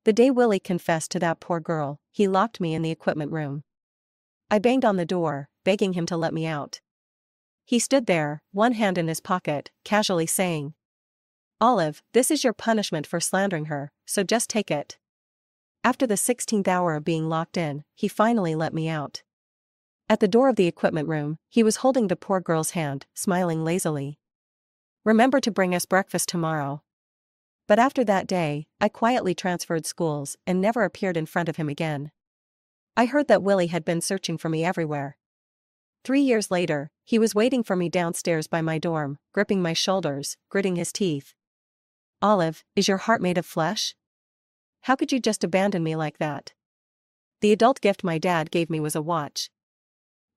The day Willie confessed to that poor girl, he locked me in the equipment room. I banged on the door, begging him to let me out. He stood there, one hand in his pocket, casually saying, "Olive, this is your punishment for slandering her, so just take it." After the 16th hour of being locked in, he finally let me out. At the door of the equipment room, he was holding the poor girl's hand, smiling lazily. "Remember to bring us breakfast tomorrow." But after that day, I quietly transferred schools and never appeared in front of him again. I heard that Willie had been searching for me everywhere. 3 years later, he was waiting for me downstairs by my dorm, gripping my shoulders, gritting his teeth. "Olive, is your heart made of flesh? How could you just abandon me like that?" The adult gift my dad gave me was a watch.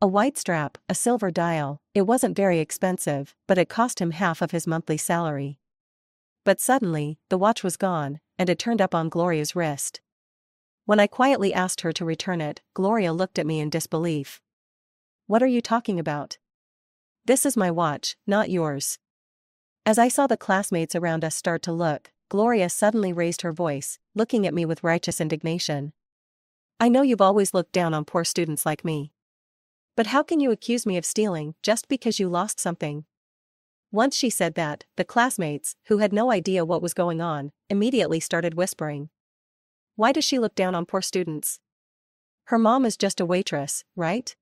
A white strap, a silver dial. It wasn't very expensive, but it cost him half of his monthly salary. But suddenly, the watch was gone, and it turned up on Gloria's wrist. When I quietly asked her to return it, Gloria looked at me in disbelief. "What are you talking about? This is my watch, not yours." As I saw the classmates around us start to look, Gloria suddenly raised her voice, looking at me with righteous indignation. "I know you've always looked down on poor students like me. But how can you accuse me of stealing just because you lost something?" Once she said that, the classmates, who had no idea what was going on, immediately started whispering. "Why does she look down on poor students? Her mom is just a waitress, right?"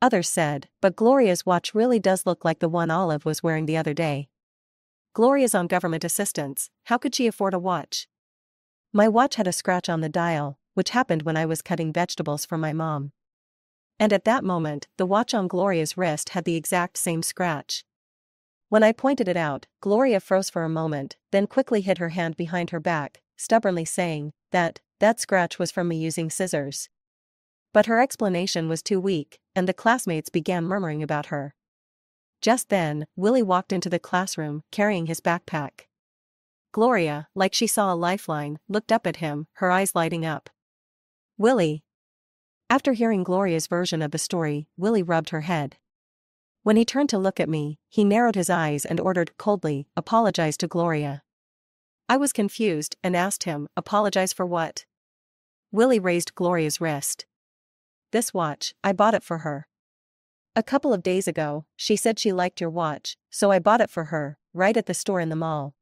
Others said, "But Gloria's watch really does look like the one Olive was wearing the other day. Gloria's on government assistance, how could she afford a watch?" My watch had a scratch on the dial, which happened when I was cutting vegetables for my mom. And at that moment, the watch on Gloria's wrist had the exact same scratch. When I pointed it out, Gloria froze for a moment, then quickly hid her hand behind her back, stubbornly saying that scratch was from me using scissors. But her explanation was too weak, and the classmates began murmuring about her. Just then, Willie walked into the classroom, carrying his backpack. Gloria, like she saw a lifeline, looked up at him, her eyes lighting up. "Willie." After hearing Gloria's version of the story, Willie rubbed her head. When he turned to look at me, he narrowed his eyes and ordered coldly, "Apologize to Gloria." I was confused and asked him, "Apologize for what?" Willie raised Gloria's wrist. "This watch, I bought it for her. A couple of days ago, she said she liked your watch, so I bought it for her, right at the store in the mall."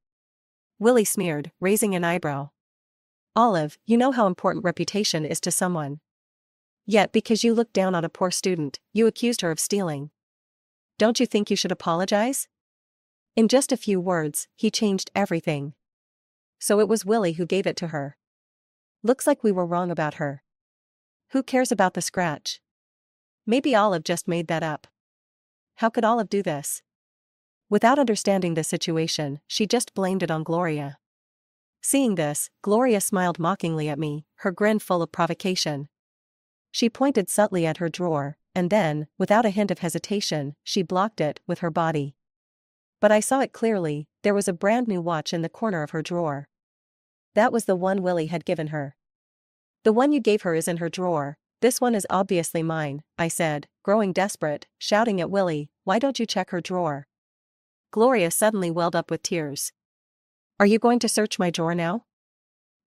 Willie sneered, raising an eyebrow. "Olive, you know how important reputation is to someone. Yet because you looked down on a poor student, you accused her of stealing. Don't you think you should apologize?" In just a few words, he changed everything. So it was Willie who gave it to her. Looks like we were wrong about her. Who cares about the scratch? Maybe Olive just made that up. How could Olive do this? Without understanding the situation, she just blamed it on Gloria. Seeing this, Gloria smiled mockingly at me, her grin full of provocation. She pointed subtly at her drawer, and then, without a hint of hesitation, she blocked it with her body. But I saw it clearly, there was a brand new watch in the corner of her drawer. That was the one Willie had given her. "The one you gave her is in her drawer, this one is obviously mine," I said, growing desperate, shouting at Willie, "Why don't you check her drawer?" Gloria suddenly welled up with tears. "Are you going to search my drawer now?"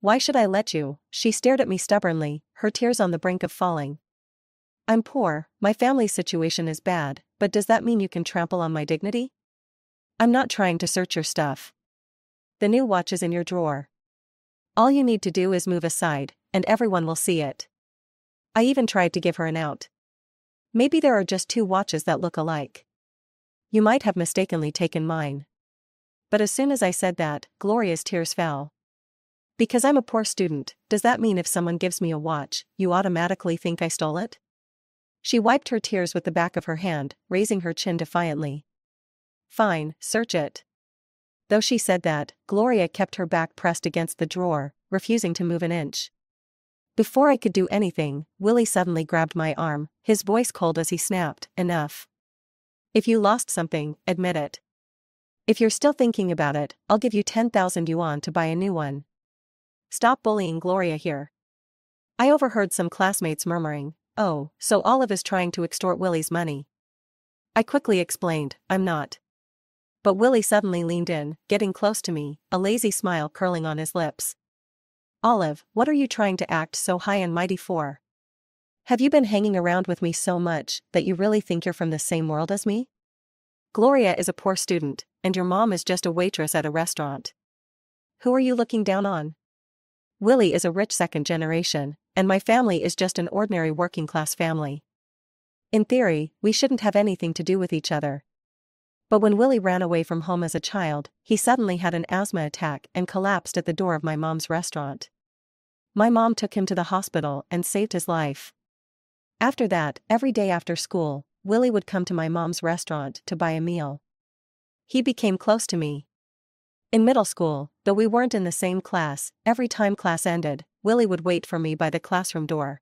"Why should I let you?" She stared at me stubbornly, her tears on the brink of falling. "I'm poor, my family's situation is bad, but does that mean you can trample on my dignity? I'm not trying to search your stuff. The new watch is in your drawer. All you need to do is move aside, and everyone will see it." I even tried to give her an out. "Maybe there are just two watches that look alike. You might have mistakenly taken mine." But as soon as I said that, Gloria's tears fell. "Because I'm a poor student, does that mean if someone gives me a watch, you automatically think I stole it?" She wiped her tears with the back of her hand, raising her chin defiantly. "Fine, search it." Though she said that, Gloria kept her back pressed against the drawer, refusing to move an inch. Before I could do anything, Willie suddenly grabbed my arm, his voice cold as he snapped, "Enough. If you lost something, admit it. If you're still thinking about it, I'll give you 10,000 yuan to buy a new one. Stop bullying Gloria here." I overheard some classmates murmuring, "Oh, so Olive is trying to extort Willie's money." I quickly explained, "I'm not." But Willie suddenly leaned in, getting close to me, a lazy smile curling on his lips. Olive, what are you trying to act so high and mighty for? Have you been hanging around with me so much that you really think you're from the same world as me? Gloria is a poor student, and your mom is just a waitress at a restaurant. Who are you looking down on? Willie is a rich second generation, and my family is just an ordinary working class family. In theory, we shouldn't have anything to do with each other. But when Willie ran away from home as a child, he suddenly had an asthma attack and collapsed at the door of my mom's restaurant. My mom took him to the hospital and saved his life. After that, every day after school, Willie would come to my mom's restaurant to buy a meal. He became close to me. In middle school, though we weren't in the same class, every time class ended, Willie would wait for me by the classroom door.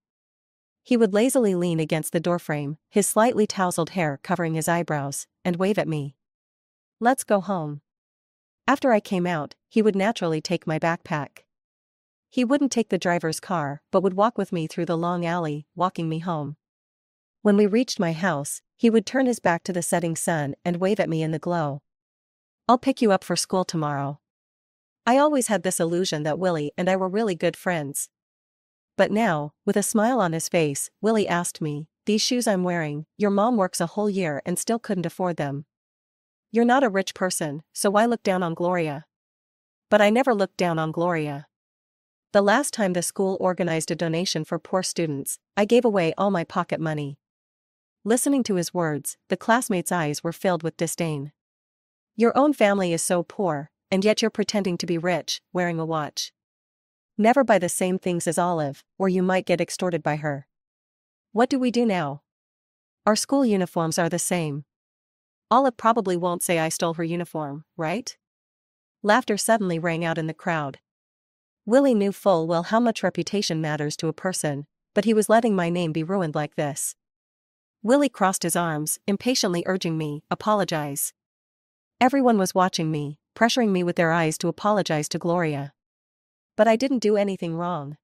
He would lazily lean against the doorframe, his slightly tousled hair covering his eyebrows, and wave at me. Let's go home. After I came out, he would naturally take my backpack. He wouldn't take the driver's car, but would walk with me through the long alley, walking me home. When we reached my house, he would turn his back to the setting sun and wave at me in the glow. I'll pick you up for school tomorrow. I always had this illusion that Willie and I were really good friends. But now, with a smile on his face, Willie asked me, "These shoes I'm wearing, your mom works a whole year and still couldn't afford them. You're not a rich person, so why look down on Gloria?" But I never looked down on Gloria. The last time the school organized a donation for poor students, I gave away all my pocket money. Listening to his words, the classmates' eyes were filled with disdain. Your own family is so poor, and yet you're pretending to be rich, wearing a watch. Never buy the same things as Olive, or you might get extorted by her. What do we do now? Our school uniforms are the same. Olive probably won't say I stole her uniform, right? Laughter suddenly rang out in the crowd. Willie knew full well how much reputation matters to a person, but he was letting my name be ruined like this. Willie crossed his arms, impatiently urging me, "Apologize." Everyone was watching me, pressuring me with their eyes to apologize to Gloria. But I didn't do anything wrong.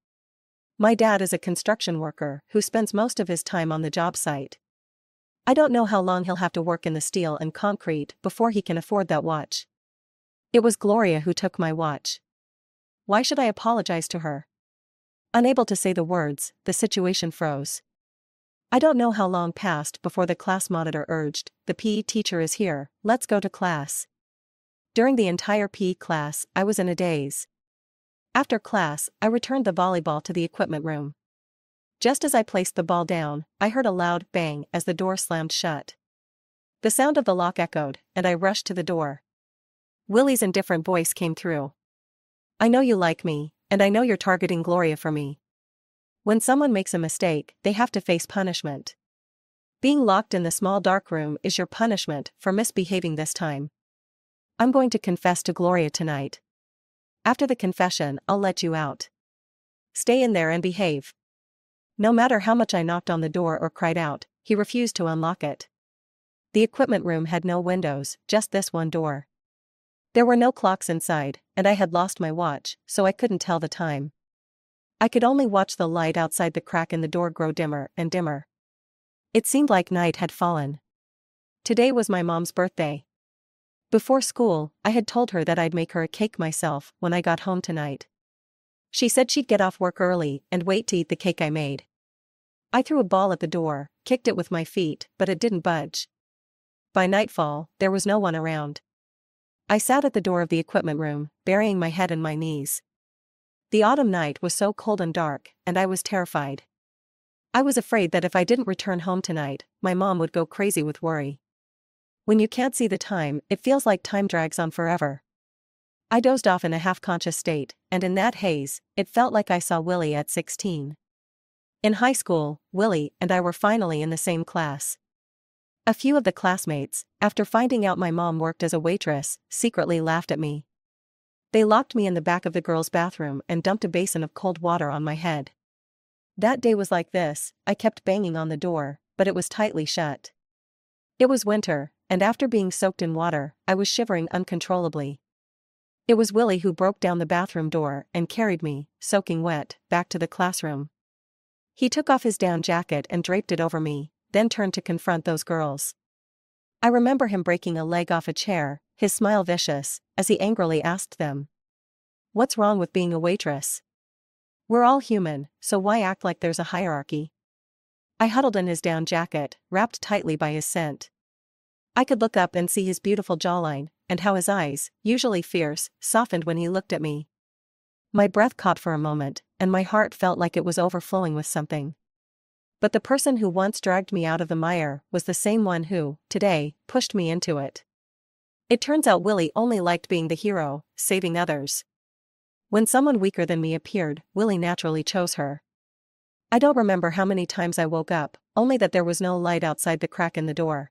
My dad is a construction worker who spends most of his time on the job site. I don't know how long he'll have to work in the steel and concrete before he can afford that watch. It was Gloria who took my watch. Why should I apologize to her? Unable to say the words, the situation froze. I don't know how long passed before the class monitor urged, "The PE teacher is here, let's go to class." During the entire PE class, I was in a daze. After class, I returned the volleyball to the equipment room. Just as I placed the ball down, I heard a loud bang as the door slammed shut. The sound of the lock echoed, and I rushed to the door. Willie's indifferent voice came through. "I know you like me, and I know you're targeting Gloria for me. When someone makes a mistake, they have to face punishment. Being locked in the small dark room is your punishment for misbehaving this time. I'm going to confess to Gloria tonight. After the confession, I'll let you out. Stay in there and behave." No matter how much I knocked on the door or cried out, he refused to unlock it. The equipment room had no windows, just this one door. There were no clocks inside, and I had lost my watch, so I couldn't tell the time. I could only watch the light outside the crack in the door grow dimmer and dimmer. It seemed like night had fallen. Today was my mom's birthday. Before school, I had told her that I'd make her a cake myself when I got home tonight. She said she'd get off work early and wait to eat the cake I made. I threw a ball at the door, kicked it with my feet, but it didn't budge. By nightfall, there was no one around. I sat at the door of the equipment room, burying my head in my knees. The autumn night was so cold and dark, and I was terrified. I was afraid that if I didn't return home tonight, my mom would go crazy with worry. When you can't see the time, it feels like time drags on forever. I dozed off in a half-conscious state, and in that haze, it felt like I saw Willie at 16. In high school, Willie and I were finally in the same class. A few of the classmates, after finding out my mom worked as a waitress, secretly laughed at me. They locked me in the back of the girls' bathroom and dumped a basin of cold water on my head. That day was like this. I kept banging on the door, but it was tightly shut. It was winter, and after being soaked in water, I was shivering uncontrollably. It was Willie who broke down the bathroom door and carried me, soaking wet, back to the classroom. He took off his down jacket and draped it over me, then turned to confront those girls. I remember him breaking a leg off a chair, his smile vicious, as he angrily asked them, "What's wrong with being a waitress? We're all human, so why act like there's a hierarchy? I huddled in his down jacket, wrapped tightly by his scent. I could look up and see his beautiful jawline, and how his eyes, usually fierce, softened when he looked at me. My breath caught for a moment, and my heart felt like it was overflowing with something. But the person who once dragged me out of the mire was the same one who, today, pushed me into it. It turns out Willie only liked being the hero, saving others. When someone weaker than me appeared, Willie naturally chose her. I don't remember how many times I woke up, only that there was no light outside the crack in the door.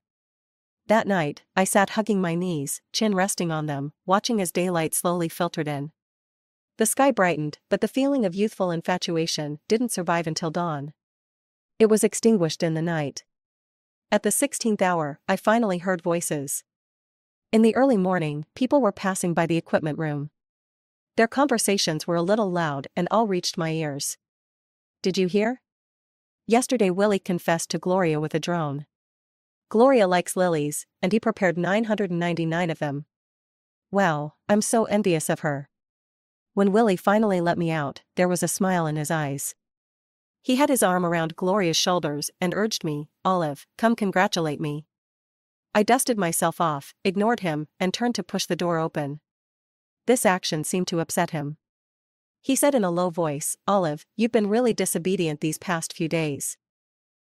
That night, I sat hugging my knees, chin resting on them, watching as daylight slowly filtered in. The sky brightened, but the feeling of youthful infatuation didn't survive until dawn. It was extinguished in the night. At the 16th hour, I finally heard voices. In the early morning, people were passing by the equipment room. Their conversations were a little loud and all reached my ears. Did you hear? Yesterday Willie confessed to Gloria with a drone. Gloria likes lilies, and he prepared 999 of them. Wow, I'm so envious of her. When Willie finally let me out, there was a smile in his eyes. He had his arm around Gloria's shoulders and urged me, Olive, come congratulate me. I dusted myself off, ignored him, and turned to push the door open. This action seemed to upset him. He said in a low voice, Olive, you've been really disobedient these past few days.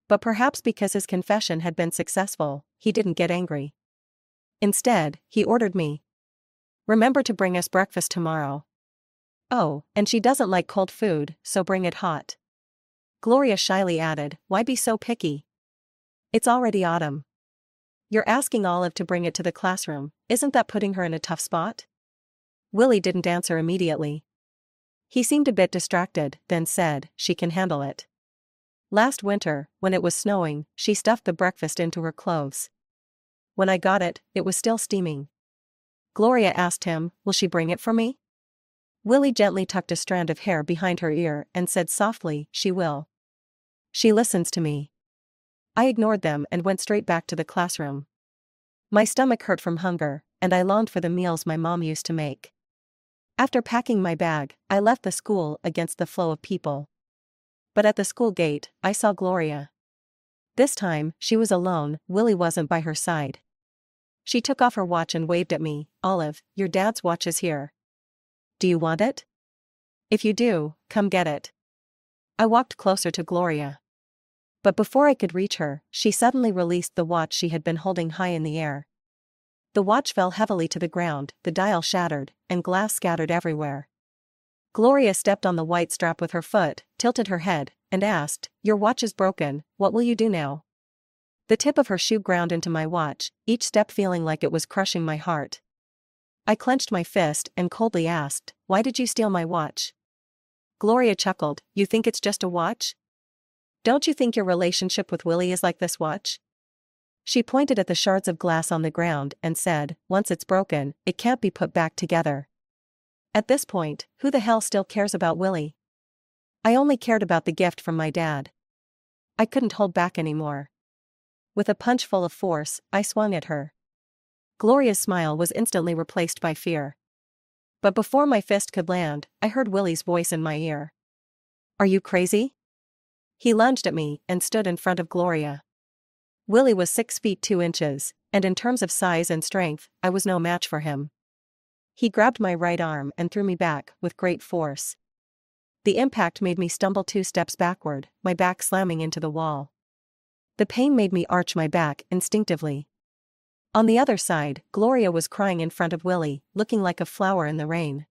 But perhaps because his confession had been successful, he didn't get angry. Instead, he ordered me. Remember to bring us breakfast tomorrow. Oh, and she doesn't like cold food, so bring it hot. Gloria shyly added, why be so picky? It's already autumn. You're asking Olive to bring it to the classroom, isn't that putting her in a tough spot? Willie didn't answer immediately. He seemed a bit distracted, then said, she can handle it. Last winter, when it was snowing, she stuffed the breakfast into her clothes. When I got it, it was still steaming. Gloria asked him, will she bring it for me? Willie gently tucked a strand of hair behind her ear and said softly, she will. She listens to me. I ignored them and went straight back to the classroom. My stomach hurt from hunger, and I longed for the meals my mom used to make. After packing my bag, I left the school against the flow of people. But at the school gate, I saw Gloria. This time, she was alone, Willie wasn't by her side. She took off her watch and waved at me, Olive, your dad's watch is here. Do you want it? If you do, come get it. I walked closer to Gloria. But before I could reach her, she suddenly released the watch she had been holding high in the air. The watch fell heavily to the ground, the dial shattered, and glass scattered everywhere. Gloria stepped on the white strap with her foot, tilted her head, and asked, your watch is broken, what will you do now? The tip of her shoe ground into my watch, each step feeling like it was crushing my heart. I clenched my fist and coldly asked, why did you steal my watch? Gloria chuckled, you think it's just a watch? Don't you think your relationship with Willie is like this watch? She pointed at the shards of glass on the ground and said, once it's broken, it can't be put back together. At this point, who the hell still cares about Willie? I only cared about the gift from my dad. I couldn't hold back anymore. With a punch full of force, I swung at her. Gloria's smile was instantly replaced by fear. But before my fist could land, I heard Willie's voice in my ear. Are you crazy? He lunged at me and stood in front of Gloria. Willie was 6 feet 2 inches, and in terms of size and strength, I was no match for him. He grabbed my right arm and threw me back with great force. The impact made me stumble 2 steps backward, my back slamming into the wall. The pain made me arch my back instinctively. On the other side, Gloria was crying in front of Willie, looking like a flower in the rain.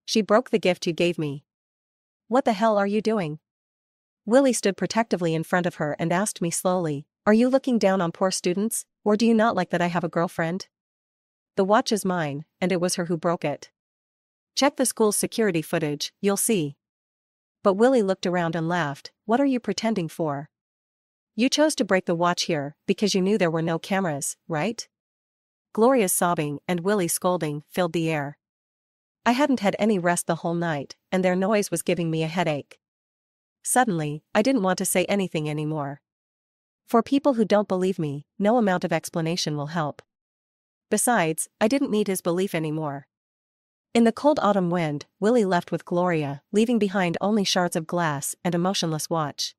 She broke the gift you gave me. What the hell are you doing? Willie stood protectively in front of her and asked me slowly, are you looking down on poor students, or do you not like that I have a girlfriend? The watch is mine, and it was her who broke it. Check the school's security footage, you'll see. But Willie looked around and laughed, what are you pretending for? You chose to break the watch here, because you knew there were no cameras, right? Gloria's sobbing and Willie's scolding filled the air. I hadn't had any rest the whole night, and their noise was giving me a headache. Suddenly, I didn't want to say anything anymore. For people who don't believe me, no amount of explanation will help. Besides, I didn't need his belief anymore. In the cold autumn wind, Willie left with Gloria, leaving behind only shards of glass and a motionless watch.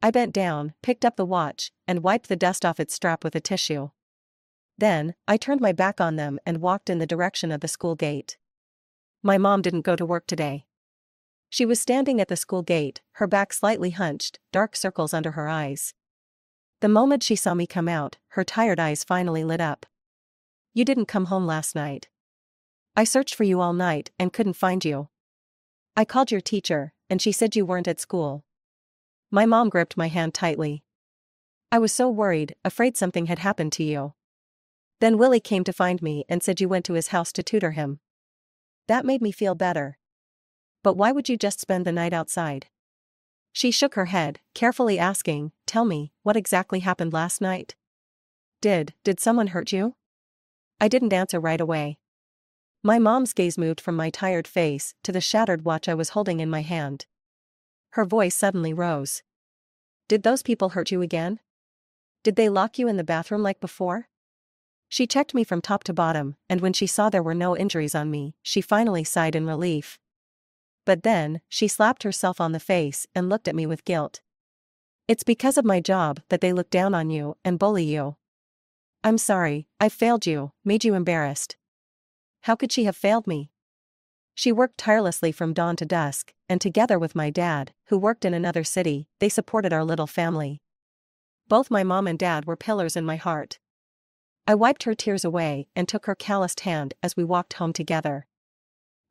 I bent down, picked up the watch, and wiped the dust off its strap with a tissue. Then, I turned my back on them and walked in the direction of the school gate. My mom didn't go to work today. She was standing at the school gate, her back slightly hunched, dark circles under her eyes. The moment she saw me come out, her tired eyes finally lit up. "You didn't come home last night. I searched for you all night and couldn't find you. I called your teacher, and she said you weren't at school." My mom gripped my hand tightly. "I was so worried, afraid something had happened to you. Then Willie came to find me and said you went to his house to tutor him. That made me feel better. But why would you just spend the night outside?" She shook her head, carefully asking, "Tell me, what exactly happened last night? Did someone hurt you?" I didn't answer right away. My mom's gaze moved from my tired face to the shattered watch I was holding in my hand. Her voice suddenly rose. "Did those people hurt you again? Did they lock you in the bathroom like before?" She checked me from top to bottom, and when she saw there were no injuries on me, she finally sighed in relief. But then, she slapped herself on the face and looked at me with guilt. "It's because of my job that they look down on you and bully you. I'm sorry, I failed you, made you embarrassed." How could she have failed me? She worked tirelessly from dawn to dusk, and together with my dad, who worked in another city, they supported our little family. Both my mom and dad were pillars in my heart. I wiped her tears away and took her calloused hand as we walked home together.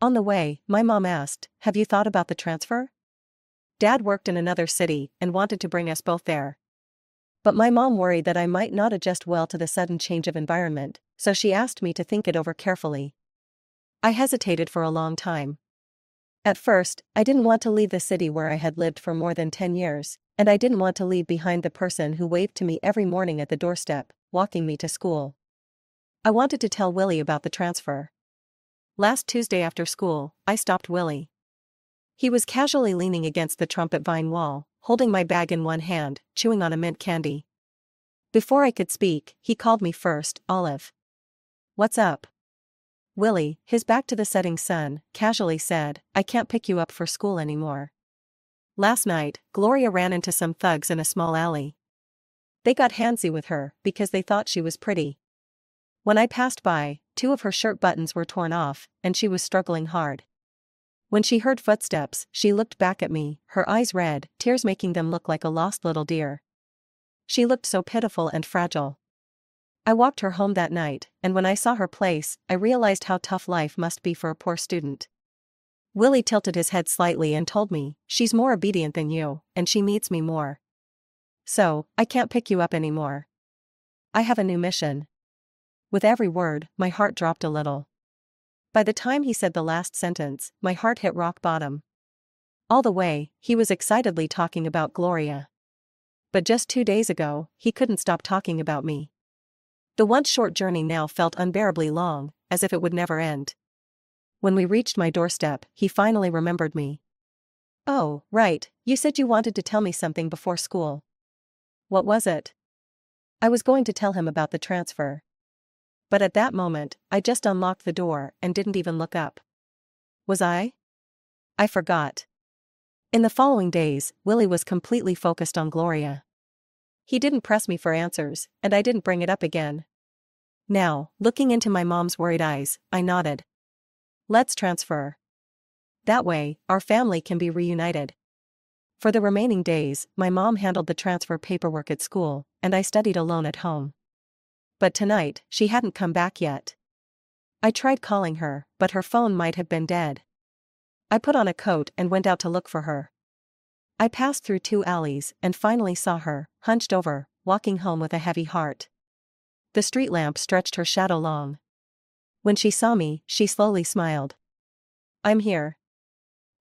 On the way, my mom asked, "Have you thought about the transfer?" Dad worked in another city and wanted to bring us both there. But my mom worried that I might not adjust well to the sudden change of environment, so she asked me to think it over carefully. I hesitated for a long time. At first, I didn't want to leave the city where I had lived for more than 10 years, and I didn't want to leave behind the person who waved to me every morning at the doorstep, walking me to school. I wanted to tell Willie about the transfer. Last Tuesday after school, I stopped Willie. He was casually leaning against the trumpet vine wall, holding my bag in one hand, chewing on a mint candy. Before I could speak, he called me first, "Olive." "What's up?" Willie, his back to the setting sun, casually said, "I can't pick you up for school anymore. Last night, Gloria ran into some thugs in a small alley. They got handsy with her because they thought she was pretty. When I passed by, 2 of her shirt buttons were torn off, and she was struggling hard. When she heard footsteps, she looked back at me, her eyes red, tears making them look like a lost little deer. She looked so pitiful and fragile. I walked her home that night, and when I saw her place, I realized how tough life must be for a poor student." Willie tilted his head slightly and told me, "She's more obedient than you, and she needs me more. So, I can't pick you up anymore. I have a new mission." With every word, my heart dropped a little. By the time he said the last sentence, my heart hit rock bottom. All the way, he was excitedly talking about Gloria. But just 2 days ago, he couldn't stop talking about me. The once short journey now felt unbearably long, as if it would never end. When we reached my doorstep, he finally remembered me. "Oh, right, you said you wanted to tell me something before school. What was it?" I was going to tell him about the transfer. But at that moment, I just unlocked the door and didn't even look up. Was I? I forgot. In the following days, Willie was completely focused on Gloria. He didn't press me for answers, and I didn't bring it up again. Now, looking into my mom's worried eyes, I nodded. "Let's transfer. That way, our family can be reunited." For the remaining days, my mom handled the transfer paperwork at school, and I studied alone at home. But tonight, she hadn't come back yet. I tried calling her, but her phone might have been dead. I put on a coat and went out to look for her. I passed through 2 alleys and finally saw her, hunched over, walking home with a heavy heart. The street lamp stretched her shadow long. When she saw me, she slowly smiled. "I'm here."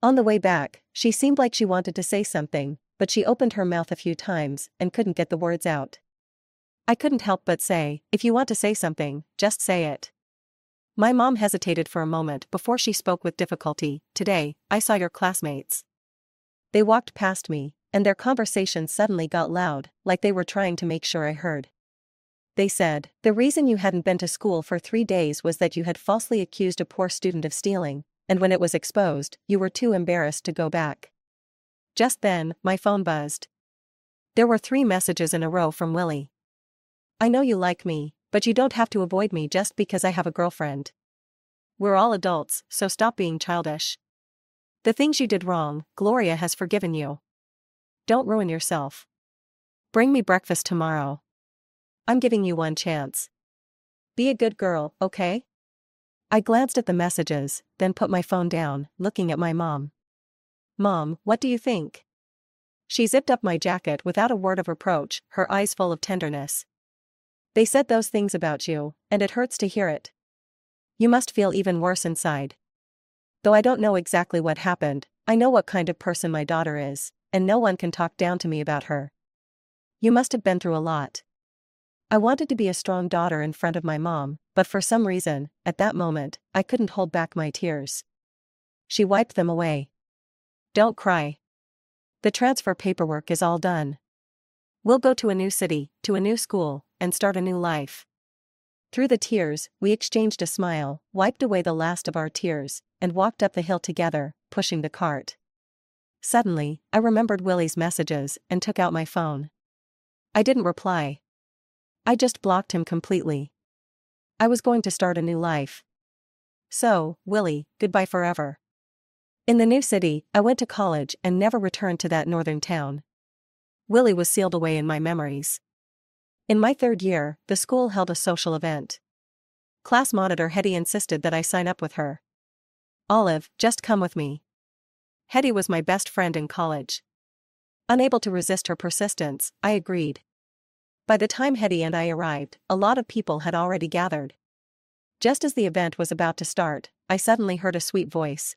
On the way back, she seemed like she wanted to say something, but she opened her mouth a few times and couldn't get the words out. I couldn't help but say, "If you want to say something, just say it." My mom hesitated for a moment before she spoke with difficulty. "Today, I saw your classmates. They walked past me, and their conversation suddenly got loud, like they were trying to make sure I heard." They said, the reason you hadn't been to school for 3 days was that you had falsely accused a poor student of stealing, and when it was exposed, you were too embarrassed to go back. Just then, my phone buzzed. There were 3 messages in a row from Willie. I know you like me, but you don't have to avoid me just because I have a girlfriend. We're all adults, so stop being childish. The things you did wrong, Gloria has forgiven you. Don't ruin yourself. Bring me breakfast tomorrow. I'm giving you one chance. Be a good girl, okay? I glanced at the messages, then put my phone down, looking at my mom. Mom, what do you think? She zipped up my jacket without a word of reproach, her eyes full of tenderness. They said those things about you, and it hurts to hear it. You must feel even worse inside. Though I don't know exactly what happened, I know what kind of person my daughter is, and no one can talk down to me about her. You must have been through a lot. I wanted to be a strong daughter in front of my mom, but for some reason, at that moment, I couldn't hold back my tears. She wiped them away. Don't cry. The transfer paperwork is all done. We'll go to a new city, to a new school, and start a new life. Through the tears, we exchanged a smile, wiped away the last of our tears, and walked up the hill together, pushing the cart. Suddenly, I remembered Willie's messages and took out my phone. I didn't reply. I just blocked him completely. I was going to start a new life. So, Willie, goodbye forever. In the new city, I went to college and never returned to that northern town. Willie was sealed away in my memories. In my 3rd year, the school held a social event. Class monitor Hetty insisted that I sign up with her. Olive, just come with me. Hetty was my best friend in college. Unable to resist her persistence, I agreed. By the time Hetty and I arrived, a lot of people had already gathered. Just as the event was about to start, I suddenly heard a sweet voice.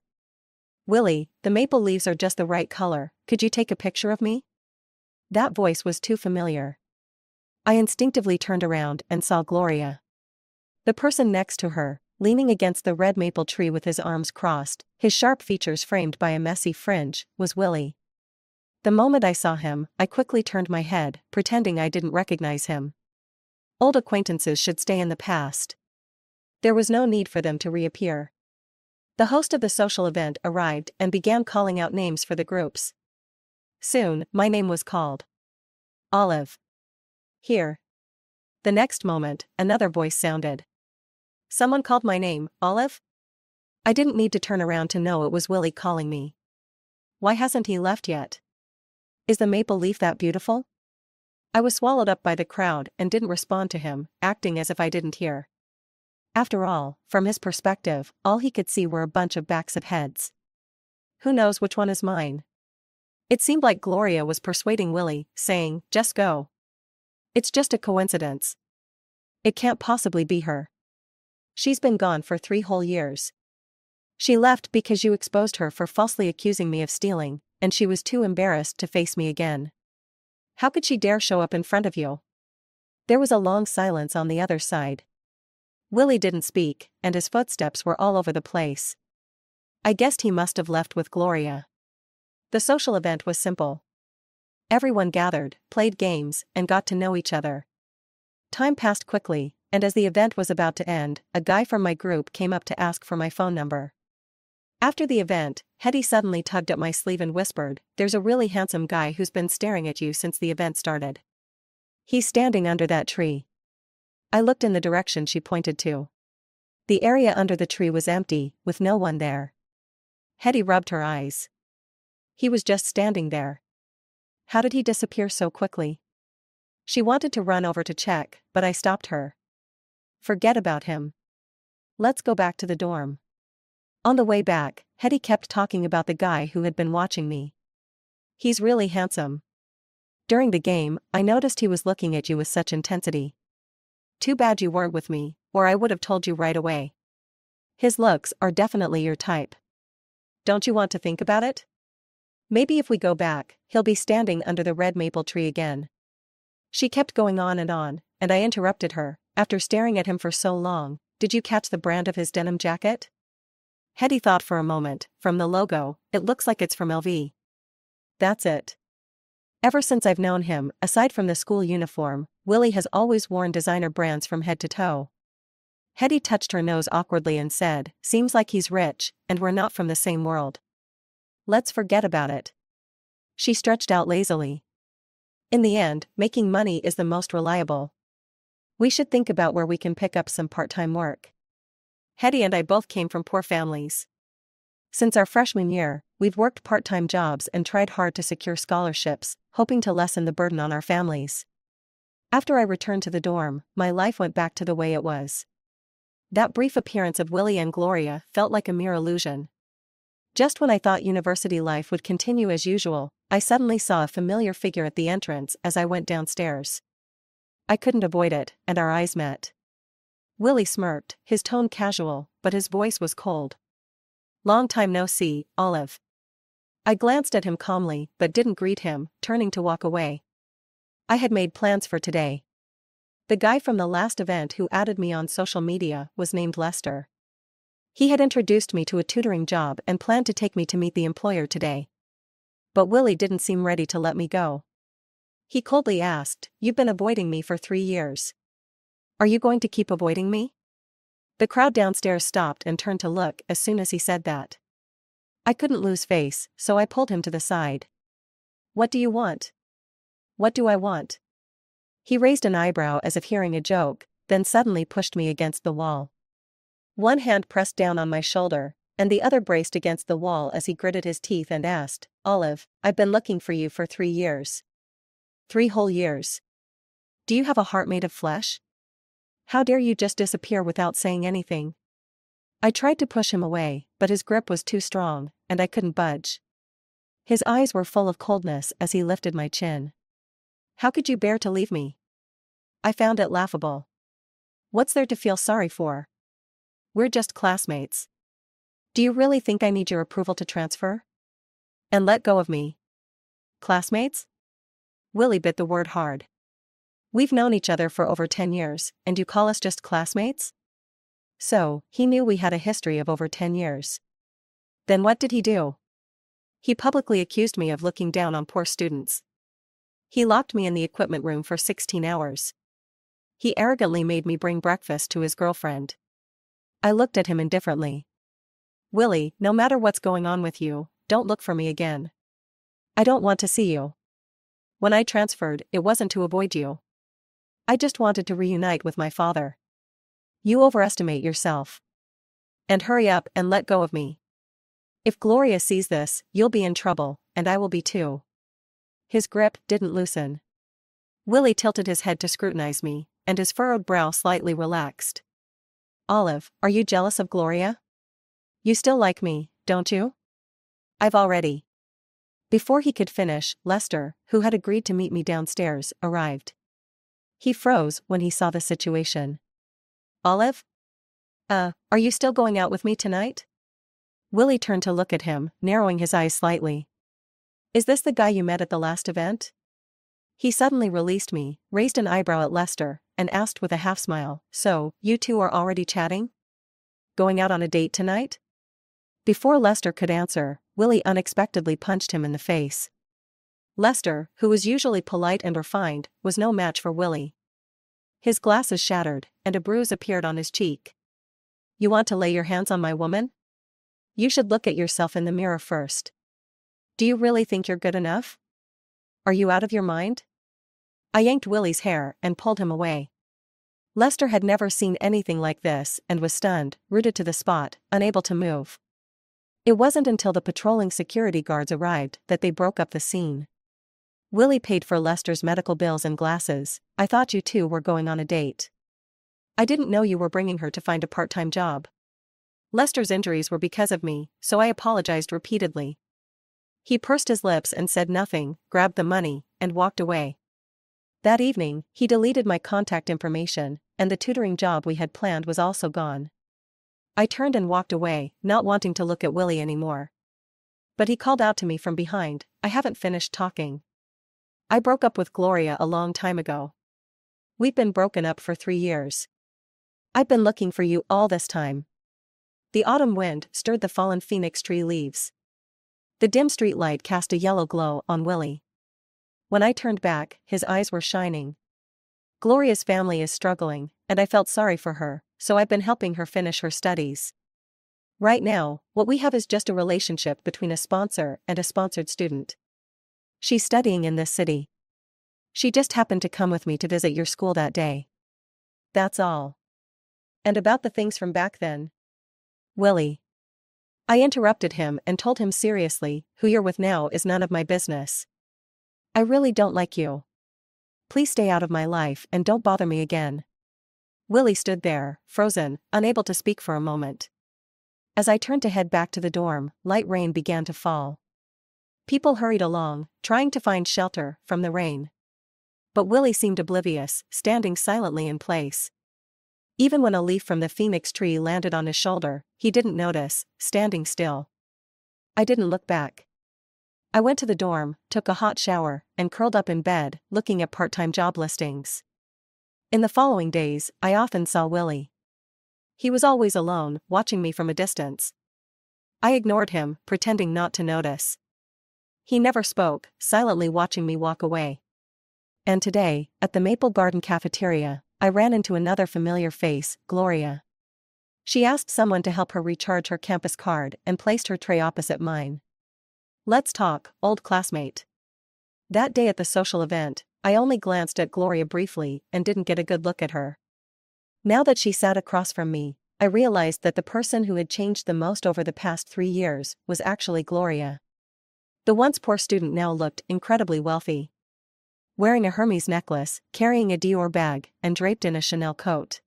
Willie, the maple leaves are just the right color, could you take a picture of me? That voice was too familiar. I instinctively turned around and saw Gloria. The person next to her, leaning against the red maple tree with his arms crossed, his sharp features framed by a messy fringe, was Willie. The moment I saw him, I quickly turned my head, pretending I didn't recognize him. Old acquaintances should stay in the past. There was no need for them to reappear. The host of the social event arrived and began calling out names for the groups. Soon, my name was called. Olive. Here. The next moment, another voice sounded. Someone called my name, Olive? I didn't need to turn around to know it was Willie calling me. Why hasn't he left yet? Is the maple leaf that beautiful? I was swallowed up by the crowd and didn't respond to him, acting as if I didn't hear. After all, from his perspective, all he could see were a bunch of backs of heads. Who knows which one is mine? It seemed like Gloria was persuading Willie, saying, just go. It's just a coincidence. It can't possibly be her. She's been gone for 3 whole years. She left because you exposed her for falsely accusing me of stealing, and she was too embarrassed to face me again. How could she dare show up in front of you? There was a long silence on the other side. Willie didn't speak, and his footsteps were all over the place. I guessed he must have left with Gloria. The social event was simple. Everyone gathered, played games, and got to know each other. Time passed quickly, and as the event was about to end, a guy from my group came up to ask for my phone number. After the event, Hetty suddenly tugged at my sleeve and whispered, "There's a really handsome guy who's been staring at you since the event started. He's standing under that tree." I looked in the direction she pointed to. The area under the tree was empty, with no one there. Hetty rubbed her eyes. He was just standing there. How did he disappear so quickly? She wanted to run over to check, but I stopped her. Forget about him. Let's go back to the dorm. On the way back, Hetty kept talking about the guy who had been watching me. He's really handsome. During the game, I noticed he was looking at you with such intensity. Too bad you weren't with me, or I would have told you right away. His looks are definitely your type. Don't you want to think about it? Maybe if we go back, he'll be standing under the red maple tree again. She kept going on, and I interrupted her. After staring at him for so long, did you catch the brand of his denim jacket? Hetty thought for a moment. From the logo, it looks like it's from LV. That's it. Ever since I've known him, aside from the school uniform, Willie has always worn designer brands from head to toe. Hetty touched her nose awkwardly and said, "Seems like he's rich, and we're not from the same world. Let's forget about it." She stretched out lazily. In the end, making money is the most reliable. We should think about where we can pick up some part-time work. Hetty and I both came from poor families. Since our freshman year, we've worked part-time jobs and tried hard to secure scholarships, hoping to lessen the burden on our families. After I returned to the dorm, my life went back to the way it was. That brief appearance of Willie and Gloria felt like a mere illusion. Just when I thought university life would continue as usual, I suddenly saw a familiar figure at the entrance as I went downstairs. I couldn't avoid it, and our eyes met. Willie smirked, his tone casual, but his voice was cold. "Long time no see, Olive." I glanced at him calmly but didn't greet him, turning to walk away. I had made plans for today. The guy from the last event who added me on social media was named Lester. He had introduced me to a tutoring job and planned to take me to meet the employer today. But Willie didn't seem ready to let me go. He coldly asked, "You've been avoiding me for 3 years. Are you going to keep avoiding me?" The crowd downstairs stopped and turned to look as soon as he said that. I couldn't lose face, so I pulled him to the side. "What do you want?" "What do I want?" He raised an eyebrow as if hearing a joke, then suddenly pushed me against the wall. One hand pressed down on my shoulder, and the other braced against the wall as he gritted his teeth and asked, "Olive, I've been looking for you for 3 years. 3 whole years. Do you have a heart made of flesh? How dare you just disappear without saying anything?" I tried to push him away, but his grip was too strong, and I couldn't budge. His eyes were full of coldness as he lifted my chin. "How could you bear to leave me?" I found it laughable. "What's there to feel sorry for? We're just classmates. Do you really think I need your approval to transfer? And let go of me?" "Classmates?" Willie bit the word hard. "We've known each other for over 10 years, and you call us just classmates?" So, he knew we had a history of over 10 years. Then what did he do? He publicly accused me of looking down on poor students. He locked me in the equipment room for 16 hours. He arrogantly made me bring breakfast to his girlfriend. I looked at him indifferently. "Willie, no matter what's going on with you, don't look for me again. I don't want to see you. When I transferred, it wasn't to avoid you. I just wanted to reunite with my father. You overestimate yourself. And hurry up and let go of me. If Gloria sees this, you'll be in trouble, and I will be too." His grip didn't loosen. Willie tilted his head to scrutinize me, and his furrowed brow slightly relaxed. "Olive, are you jealous of Gloria? You still like me, don't you?" "I've already." Before he could finish, Lester, who had agreed to meet me downstairs, arrived. He froze when he saw the situation. "Olive? Are you still going out with me tonight?" Willie turned to look at him, narrowing his eyes slightly. "Is this the guy you met at the last event?" He suddenly released me, raised an eyebrow at Lester, and asked with a half-smile, "So, you two are already chatting? Going out on a date tonight?" Before Lester could answer, Willie unexpectedly punched him in the face. Lester, who was usually polite and refined, was no match for Willie. His glasses shattered, and a bruise appeared on his cheek. "You want to lay your hands on my woman? You should look at yourself in the mirror first. Do you really think you're good enough? Are you out of your mind?" I yanked Willie's hair and pulled him away. Lester had never seen anything like this and was stunned, rooted to the spot, unable to move. It wasn't until the patrolling security guards arrived that they broke up the scene. "Willie paid for Lester's medical bills and glasses. I thought you two were going on a date." "I didn't know you were bringing her to find a part-time job. Lester's injuries were because of me, so I apologized repeatedly." He pursed his lips and said nothing, grabbed the money, and walked away. That evening, he deleted my contact information, and the tutoring job we had planned was also gone. I turned and walked away, not wanting to look at Willie anymore. But he called out to me from behind, "I haven't finished talking. I broke up with Gloria a long time ago. We've been broken up for 3 years. I've been looking for you all this time." The autumn wind stirred the fallen phoenix tree leaves. The dim streetlight cast a yellow glow on Willie. When I turned back, his eyes were shining. Gloria's family is struggling, and I felt sorry for her, so I've been helping her finish her studies. Right now, what we have is just a relationship between a sponsor and a sponsored student. She's studying in this city. She just happened to come with me to visit your school that day. That's all. And about the things from back then? Willie. I interrupted him and told him seriously, who you're with now is none of my business. I really don't like you. Please stay out of my life and don't bother me again. Willie stood there, frozen, unable to speak for a moment. As I turned to head back to the dorm, light rain began to fall. People hurried along, trying to find shelter from the rain. But Willie seemed oblivious, standing silently in place. Even when a leaf from the phoenix tree landed on his shoulder, he didn't notice, standing still. I didn't look back. I went to the dorm, took a hot shower, and curled up in bed, looking at part-time job listings. In the following days, I often saw Willie. He was always alone, watching me from a distance. I ignored him, pretending not to notice. He never spoke, silently watching me walk away. And today, at the Maple Garden cafeteria, I ran into another familiar face, Gloria. She asked someone to help her recharge her campus card and placed her tray opposite mine. Let's talk, old classmate. That day at the social event, I only glanced at Gloria briefly and didn't get a good look at her. Now that she sat across from me, I realized that the person who had changed the most over the past 3 years was actually Gloria. The once poor student now looked incredibly wealthy. Wearing a Hermes necklace, carrying a Dior bag, and draped in a Chanel coat.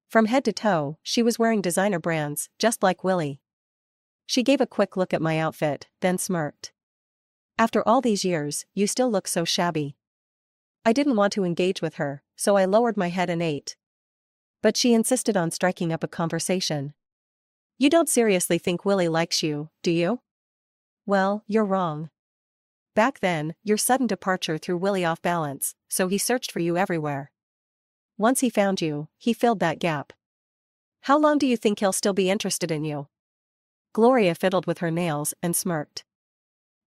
From head to toe, she was wearing designer brands, just like Willie. She gave a quick look at my outfit, then smirked. After all these years, you still look so shabby. I didn't want to engage with her, so I lowered my head and ate. But she insisted on striking up a conversation. You don't seriously think Willie likes you, do you? Well, you're wrong. Back then, your sudden departure threw Willie off balance, so he searched for you everywhere. Once he found you, he filled that gap. How long do you think he'll still be interested in you? Gloria fiddled with her nails and smirked.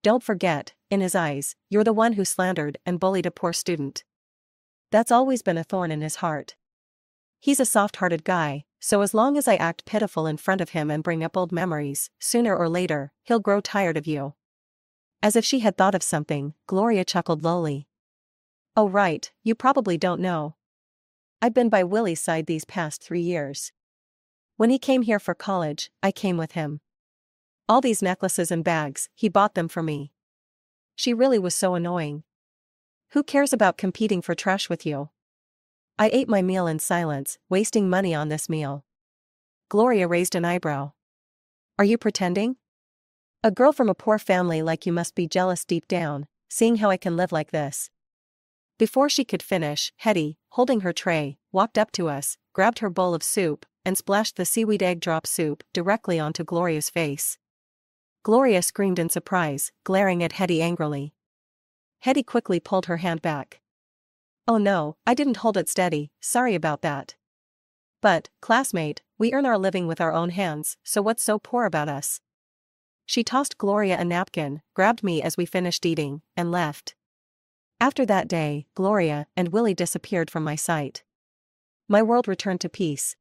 Don't forget, in his eyes, you're the one who slandered and bullied a poor student. That's always been a thorn in his heart. He's a soft-hearted guy, so as long as I act pitiful in front of him and bring up old memories, sooner or later, he'll grow tired of you. As if she had thought of something, Gloria chuckled lowly. Oh right, you probably don't know. I've been by Willie's side these past 3 years. When he came here for college, I came with him. All these necklaces and bags, he bought them for me. She really was so annoying. Who cares about competing for trash with you? I ate my meal in silence, wasting money on this meal. Gloria raised an eyebrow. Are you pretending? A girl from a poor family like you must be jealous deep down, seeing how I can live like this. Before she could finish, Hetty, holding her tray, walked up to us, grabbed her bowl of soup, and splashed the seaweed egg drop soup directly onto Gloria's face. Gloria screamed in surprise, glaring at Hetty angrily. Hetty quickly pulled her hand back. Oh no, I didn't hold it steady, sorry about that. But, classmate, we earn our living with our own hands, so what's so poor about us? She tossed Gloria a napkin, grabbed me as we finished eating, and left. After that day, Gloria and Willie disappeared from my sight. My world returned to peace.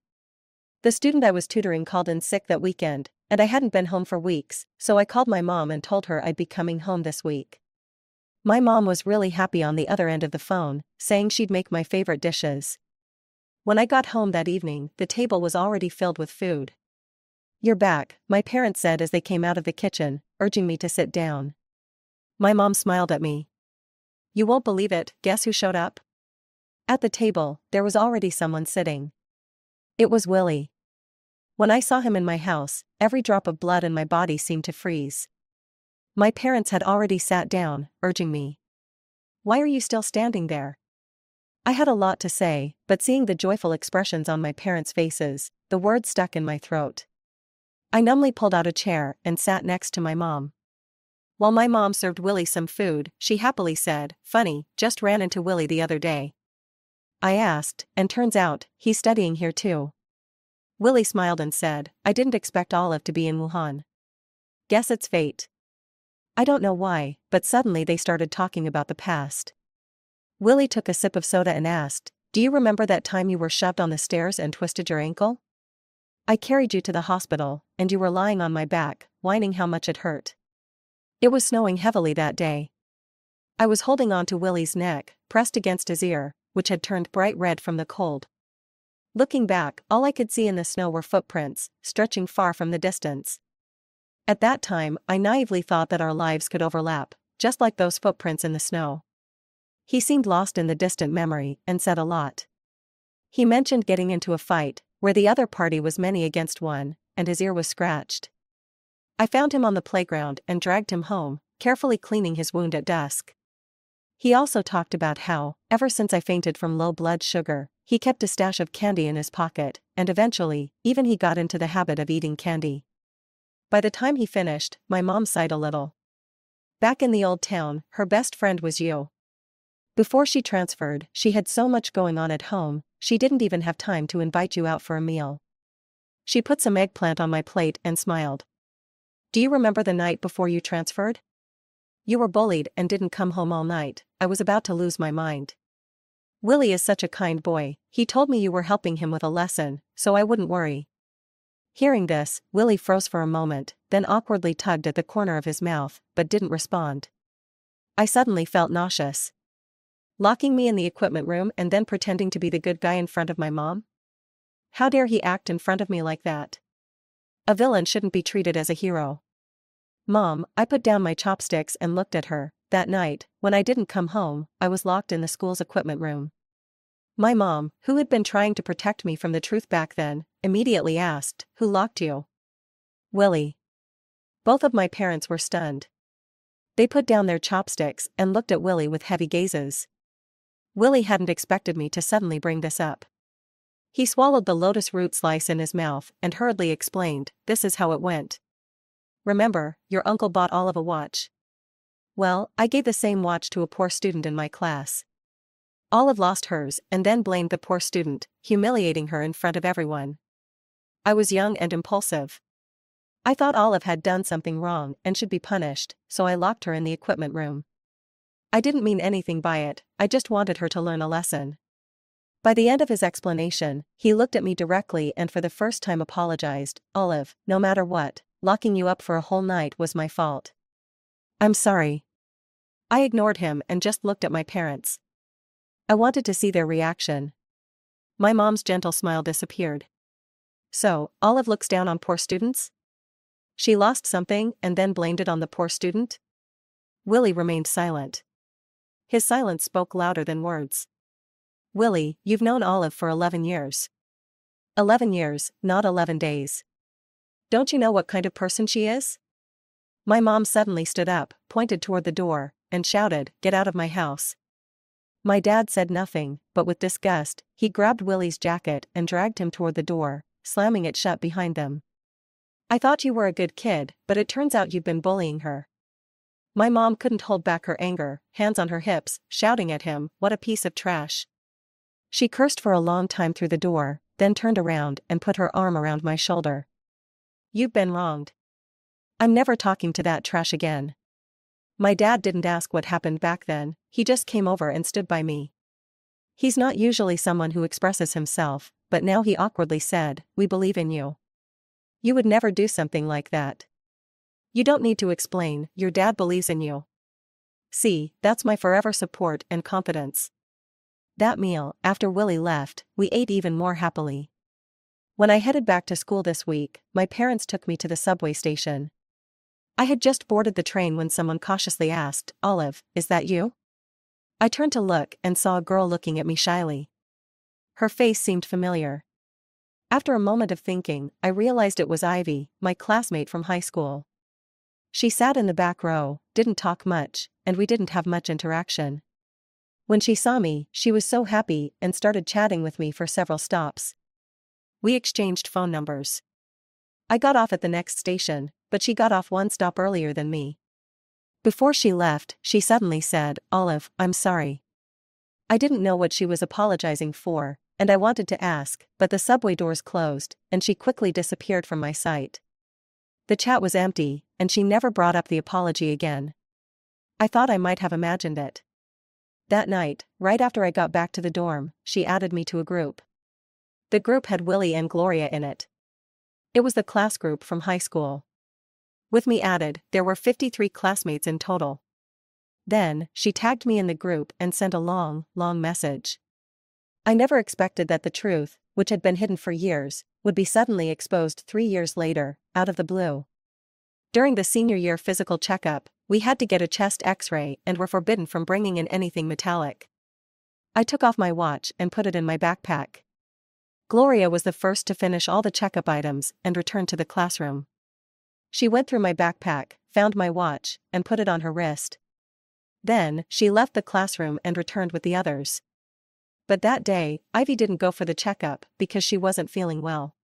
The student I was tutoring called in sick that weekend, and I hadn't been home for weeks, so I called my mom and told her I'd be coming home this week. My mom was really happy on the other end of the phone, saying she'd make my favorite dishes. When I got home that evening, the table was already filled with food. You're back, my parents said as they came out of the kitchen, urging me to sit down. My mom smiled at me. You won't believe it, guess who showed up? At the table, there was already someone sitting. It was Willie. When I saw him in my house, every drop of blood in my body seemed to freeze. My parents had already sat down, urging me. Why are you still standing there? I had a lot to say, but seeing the joyful expressions on my parents' faces, the words stuck in my throat. I numbly pulled out a chair and sat next to my mom. While my mom served Willie some food, she happily said, "Funny, just ran into Willie the other day." I asked, and turns out, he's studying here too. Willie smiled and said, I didn't expect Olive to be in Wuhan. Guess it's fate. I don't know why, but suddenly they started talking about the past. Willie took a sip of soda and asked, "Do you remember that time you were shoved on the stairs and twisted your ankle? I carried you to the hospital, and you were lying on my back, whining how much it hurt." It was snowing heavily that day. I was holding on to Willie's neck, pressed against his ear, which had turned bright red from the cold. Looking back, all I could see in the snow were footprints, stretching far from the distance. At that time, I naively thought that our lives could overlap, just like those footprints in the snow. He seemed lost in the distant memory, and said a lot. He mentioned getting into a fight, where the other party was many against one, and his ear was scratched. I found him on the playground and dragged him home, carefully cleaning his wound at dusk. He also talked about how, ever since I fainted from low blood sugar, he kept a stash of candy in his pocket, and eventually, even he got into the habit of eating candy. By the time he finished, my mom sighed a little. Back in the old town, her best friend was you. Before she transferred, she had so much going on at home, she didn't even have time to invite you out for a meal. She put some eggplant on my plate and smiled. Do you remember the night before you transferred? You were bullied and didn't come home all night. I was about to lose my mind. Willie is such a kind boy, he told me you were helping him with a lesson, so I wouldn't worry. Hearing this, Willie froze for a moment, then awkwardly tugged at the corner of his mouth, but didn't respond. I suddenly felt nauseous. Locking me in the equipment room and then pretending to be the good guy in front of my mom? How dare he act in front of me like that? A villain shouldn't be treated as a hero. Mom, I put down my chopsticks and looked at her. That night, when I didn't come home, I was locked in the school's equipment room. My mom, who had been trying to protect me from the truth back then, immediately asked, "Who locked you?" Willie. Both of my parents were stunned. They put down their chopsticks and looked at Willie with heavy gazes. Willie hadn't expected me to suddenly bring this up. He swallowed the lotus root slice in his mouth and hurriedly explained, "This is how it went. Remember, your uncle bought Olive a watch. Well, I gave the same watch to a poor student in my class. Olive lost hers and then blamed the poor student, humiliating her in front of everyone. I was young and impulsive. I thought Olive had done something wrong and should be punished, so I locked her in the equipment room. I didn't mean anything by it, I just wanted her to learn a lesson." By the end of his explanation, he looked at me directly and for the first time apologized. "Olive, no matter what, locking you up for a whole night was my fault. I'm sorry." I ignored him and just looked at my parents. I wanted to see their reaction. My mom's gentle smile disappeared. "So, Olive looks down on poor students? She lost something and then blamed it on the poor student?" Willie remained silent. His silence spoke louder than words. "Willie, you've known Olive for 11 years. 11 years, not 11 days. Don't you know what kind of person she is?" My mom suddenly stood up, pointed toward the door, and shouted, "Get out of my house." My dad said nothing, but with disgust, he grabbed Willie's jacket and dragged him toward the door, slamming it shut behind them. "I thought you were a good kid, but it turns out you've been bullying her." My mom couldn't hold back her anger, hands on her hips, shouting at him, "What a piece of trash." She cursed for a long time through the door, then turned around and put her arm around my shoulder. "You've been wronged. I'm never talking to that trash again." My dad didn't ask what happened back then, he just came over and stood by me. He's not usually someone who expresses himself, but now he awkwardly said, "We believe in you. You would never do something like that. You don't need to explain, your dad believes in you. See, that's my forever support and confidence." That meal, after Willie left, we ate even more happily. When I headed back to school this week, my parents took me to the subway station. I had just boarded the train when someone cautiously asked, "Olive, is that you?" I turned to look and saw a girl looking at me shyly. Her face seemed familiar. After a moment of thinking, I realized it was Ivy, my classmate from high school. She sat in the back row, didn't talk much, and we didn't have much interaction. When she saw me, she was so happy and started chatting with me for several stops. We exchanged phone numbers. I got off at the next station, but she got off one stop earlier than me. Before she left, she suddenly said, "Olive, I'm sorry." I didn't know what she was apologizing for, and I wanted to ask, but the subway doors closed, and she quickly disappeared from my sight. The chat was empty, and she never brought up the apology again. I thought I might have imagined it. That night, right after I got back to the dorm, she added me to a group. The group had Willie and Gloria in it. It was the class group from high school. With me added, there were 53 classmates in total. Then, she tagged me in the group and sent a long, long message. I never expected that the truth, which had been hidden for years, would be suddenly exposed 3 years later, out of the blue. During the senior year physical checkup, we had to get a chest x-ray and were forbidden from bringing in anything metallic. I took off my watch and put it in my backpack. Gloria was the first to finish all the checkup items and return to the classroom. She went through my backpack, found my watch, and put it on her wrist. Then, she left the classroom and returned with the others. But that day, Ivy didn't go for the checkup because she wasn't feeling well.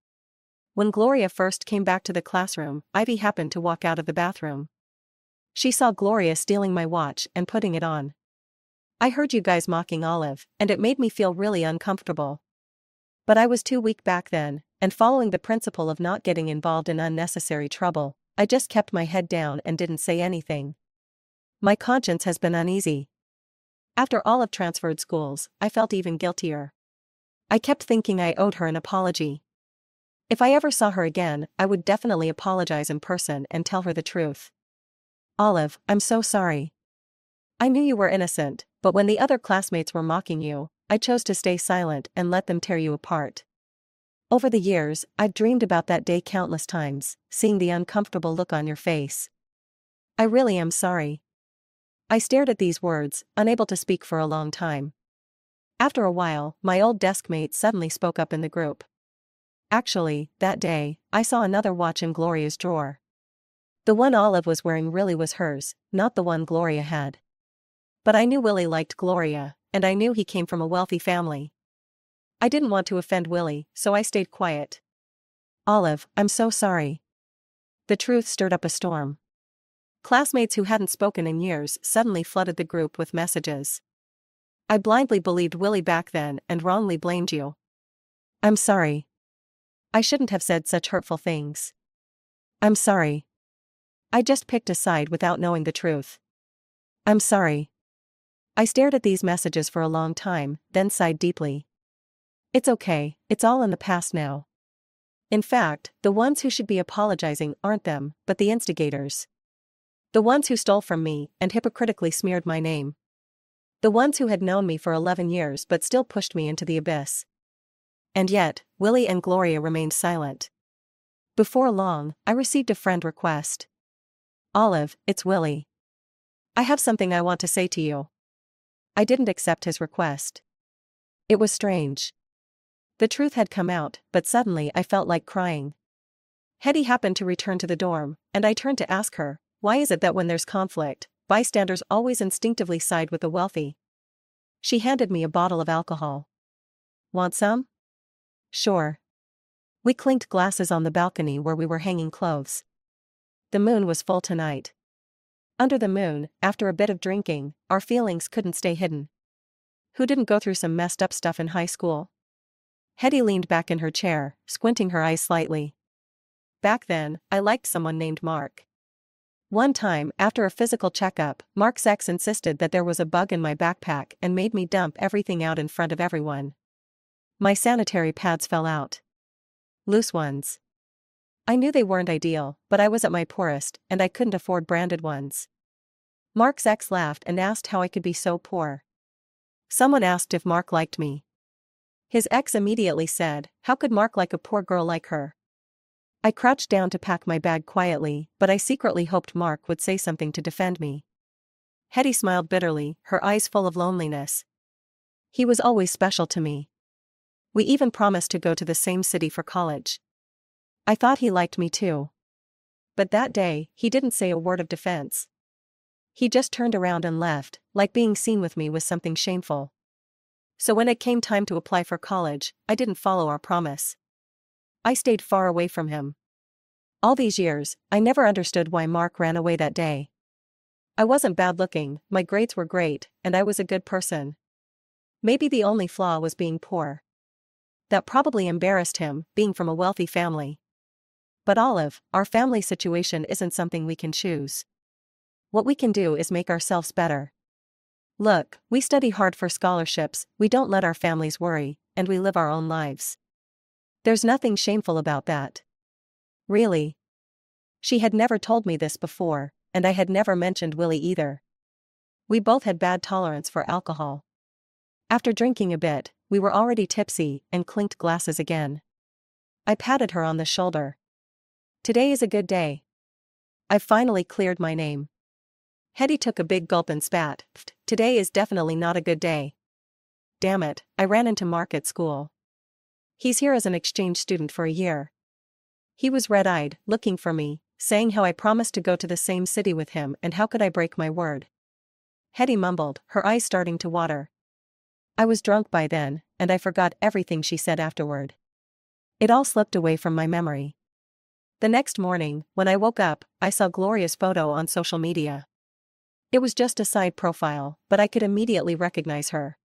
When Gloria first came back to the classroom, Ivy happened to walk out of the bathroom. She saw Gloria stealing my watch and putting it on. I heard you guys mocking Olive, and it made me feel really uncomfortable. But I was too weak back then, and following the principle of not getting involved in unnecessary trouble, I just kept my head down and didn't say anything. My conscience has been uneasy. After Olive transferred schools, I felt even guiltier. I kept thinking I owed her an apology. If I ever saw her again, I would definitely apologize in person and tell her the truth. Olive, I'm so sorry. I knew you were innocent, but when the other classmates were mocking you, I chose to stay silent and let them tear you apart. Over the years, I've dreamed about that day countless times, seeing the uncomfortable look on your face. I really am sorry. I stared at these words, unable to speak for a long time. After a while, my old desk mate suddenly spoke up in the group. Actually, that day, I saw another watch in Gloria's drawer. The one Olive was wearing really was hers, not the one Gloria had. But I knew Willie liked Gloria, and I knew he came from a wealthy family. I didn't want to offend Willie, so I stayed quiet. Olive, I'm so sorry. The truth stirred up a storm. Classmates who hadn't spoken in years suddenly flooded the group with messages. I blindly believed Willie back then and wrongly blamed you. I'm sorry. I shouldn't have said such hurtful things. I'm sorry. I just picked a side without knowing the truth. I'm sorry. I stared at these messages for a long time, then sighed deeply. It's okay, it's all in the past now. In fact, the ones who should be apologizing aren't them, but the instigators. The ones who stole from me and hypocritically smeared my name. The ones who had known me for 11 years but still pushed me into the abyss. And yet, Willie and Gloria remained silent. Before long, I received a friend request. Olive, it's Willie. I have something I want to say to you. I didn't accept his request. It was strange. The truth had come out, but suddenly I felt like crying. Hetty happened to return to the dorm, and I turned to ask her, why is it that when there's conflict, bystanders always instinctively side with the wealthy? She handed me a bottle of alcohol. Want some? Sure. We clinked glasses on the balcony where we were hanging clothes. The moon was full tonight. Under the moon, after a bit of drinking, our feelings couldn't stay hidden. Who didn't go through some messed up stuff in high school? Hetty leaned back in her chair, squinting her eyes slightly. Back then, I liked someone named Mark. One time, after a physical checkup, Mark's ex insisted that there was a bug in my backpack and made me dump everything out in front of everyone. My sanitary pads fell out. Loose ones. I knew they weren't ideal, but I was at my poorest, and I couldn't afford branded ones. Mark's ex laughed and asked how I could be so poor. Someone asked if Mark liked me. His ex immediately said, how could Mark like a poor girl like her? I crouched down to pack my bag quietly, but I secretly hoped Mark would say something to defend me. Hetty smiled bitterly, her eyes full of loneliness. He was always special to me. We even promised to go to the same city for college. I thought he liked me too. But that day, he didn't say a word of defense. He just turned around and left, like being seen with me was something shameful. So when it came time to apply for college, I didn't follow our promise. I stayed far away from him. All these years, I never understood why Mark ran away that day. I wasn't bad looking, my grades were great, and I was a good person. Maybe the only flaw was being poor. That probably embarrassed him, being from a wealthy family. But Olive, our family situation isn't something we can choose. What we can do is make ourselves better. Look, we study hard for scholarships, we don't let our families worry, and we live our own lives. There's nothing shameful about that. Really? She had never told me this before, and I had never mentioned Willie either. We both had bad tolerance for alcohol. After drinking a bit, we were already tipsy and clinked glasses again. I patted her on the shoulder. Today is a good day. I've finally cleared my name. Hetty took a big gulp and spat. Today is definitely not a good day. Damn it, I ran into Mark at school. He's here as an exchange student for a year. He was red-eyed, looking for me, saying how I promised to go to the same city with him and how could I break my word. Hetty mumbled, her eyes starting to water. I was drunk by then, and I forgot everything she said afterward. It all slipped away from my memory. The next morning, when I woke up, I saw Gloria's photo on social media. It was just a side profile, but I could immediately recognize her.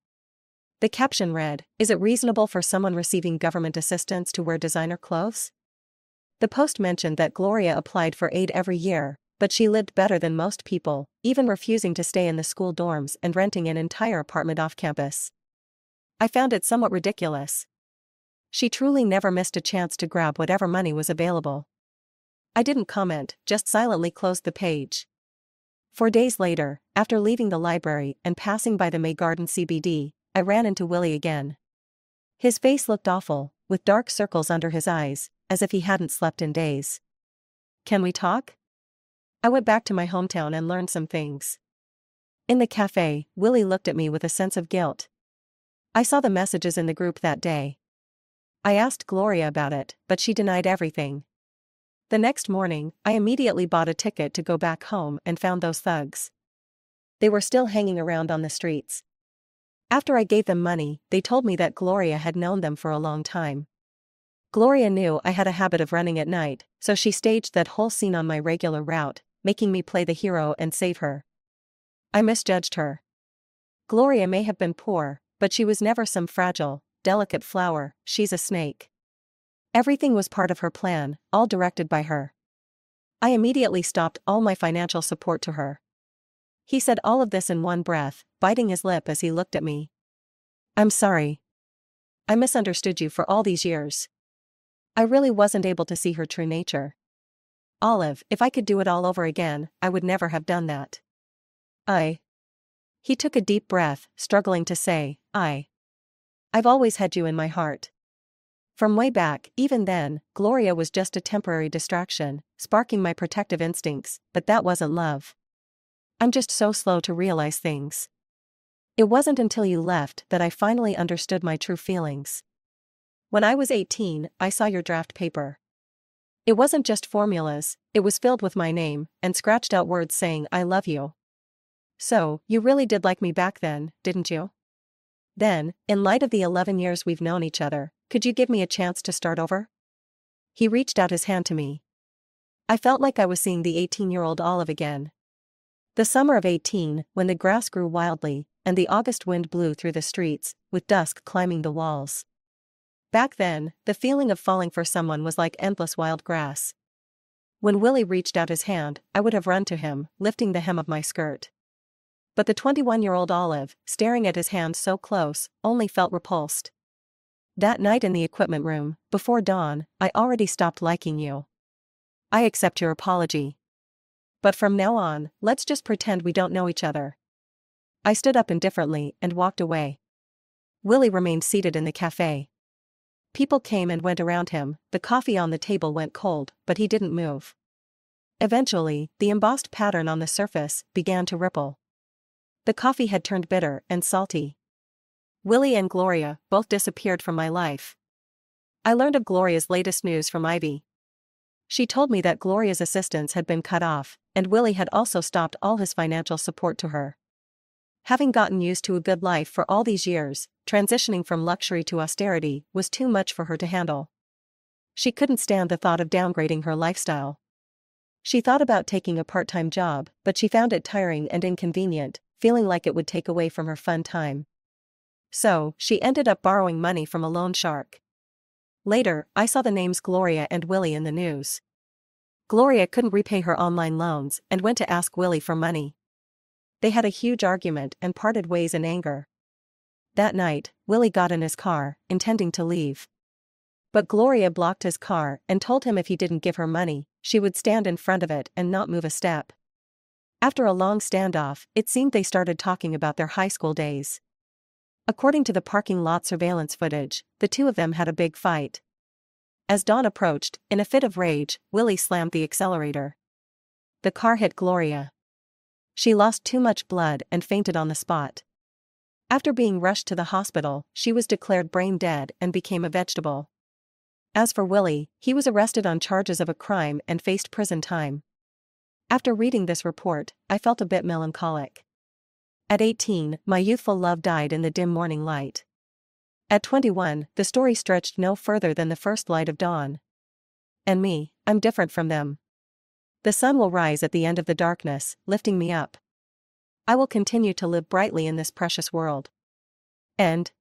The caption read, "Is it reasonable for someone receiving government assistance to wear designer clothes?" The post mentioned that Gloria applied for aid every year, but she lived better than most people, even refusing to stay in the school dorms and renting an entire apartment off campus. I found it somewhat ridiculous. She truly never missed a chance to grab whatever money was available. I didn't comment, just silently closed the page. 4 days later, after leaving the library and passing by the May Garden CBD, I ran into Willie again. His face looked awful, with dark circles under his eyes, as if he hadn't slept in days. Can we talk? I went back to my hometown and learned some things. In the cafe, Willie looked at me with a sense of guilt. I saw the messages in the group that day. I asked Gloria about it, but she denied everything. The next morning, I immediately bought a ticket to go back home and found those thugs. They were still hanging around on the streets. After I gave them money, they told me that Gloria had known them for a long time. Gloria knew I had a habit of running at night, so she staged that whole scene on my regular route, making me play the hero and save her. I misjudged her. Gloria may have been poor, but she was never some fragile, delicate flower, she's a snake. Everything was part of her plan, all directed by her. I immediately stopped all my financial support to her. He said all of this in one breath, biting his lip as he looked at me. I'm sorry. I misunderstood you for all these years. I really wasn't able to see her true nature. Olive, if I could do it all over again, I would never have done that. He took a deep breath, struggling to say, I've always had you in my heart. From way back, even then, Gloria was just a temporary distraction, sparking my protective instincts, but that wasn't love. I'm just so slow to realize things. It wasn't until you left that I finally understood my true feelings. When I was 18, I saw your draft paper. It wasn't just formulas, it was filled with my name, and scratched out words saying I love you. So, you really did like me back then, didn't you? Then, in light of the 11 years we've known each other, could you give me a chance to start over? He reached out his hand to me. I felt like I was seeing the 18-year-old Olive again. The summer of 18, when the grass grew wildly, and the August wind blew through the streets, with dusk climbing the walls. Back then, the feeling of falling for someone was like endless wild grass. When Willie reached out his hand, I would have run to him, lifting the hem of my skirt. But the 21-year-old Olive, staring at his hand so close, only felt repulsed. That night in the equipment room, before dawn, I already stopped liking you. I accept your apology. But from now on, let's just pretend we don't know each other. I stood up indifferently and walked away. Willie remained seated in the cafe. People came and went around him, the coffee on the table went cold, but he didn't move. Eventually, the embossed pattern on the surface began to ripple. The coffee had turned bitter and salty. Willie and Gloria both disappeared from my life. I learned of Gloria's latest news from Ivy. She told me that Gloria's assistance had been cut off, and Willie had also stopped all his financial support to her. Having gotten used to a good life for all these years, transitioning from luxury to austerity was too much for her to handle. She couldn't stand the thought of downgrading her lifestyle. She thought about taking a part-time job, but she found it tiring and inconvenient, feeling like it would take away from her fun time. So, she ended up borrowing money from a loan shark. Later, I saw the names Gloria and Willie in the news. Gloria couldn't repay her online loans and went to ask Willie for money. They had a huge argument and parted ways in anger. That night, Willie got in his car, intending to leave. But Gloria blocked his car and told him if he didn't give her money, she would stand in front of it and not move a step. After a long standoff, it seemed they started talking about their high school days. According to the parking lot surveillance footage, the two of them had a big fight. As dawn approached, in a fit of rage, Willie slammed the accelerator. The car hit Gloria. She lost too much blood and fainted on the spot. After being rushed to the hospital, she was declared brain dead and became a vegetable. As for Willie, he was arrested on charges of a crime and faced prison time. After reading this report, I felt a bit melancholic. At 18, my youthful love died in the dim morning light. At 21, the story stretched no further than the first light of dawn. And me, I'm different from them. The sun will rise at the end of the darkness, lifting me up. I will continue to live brightly in this precious world. End.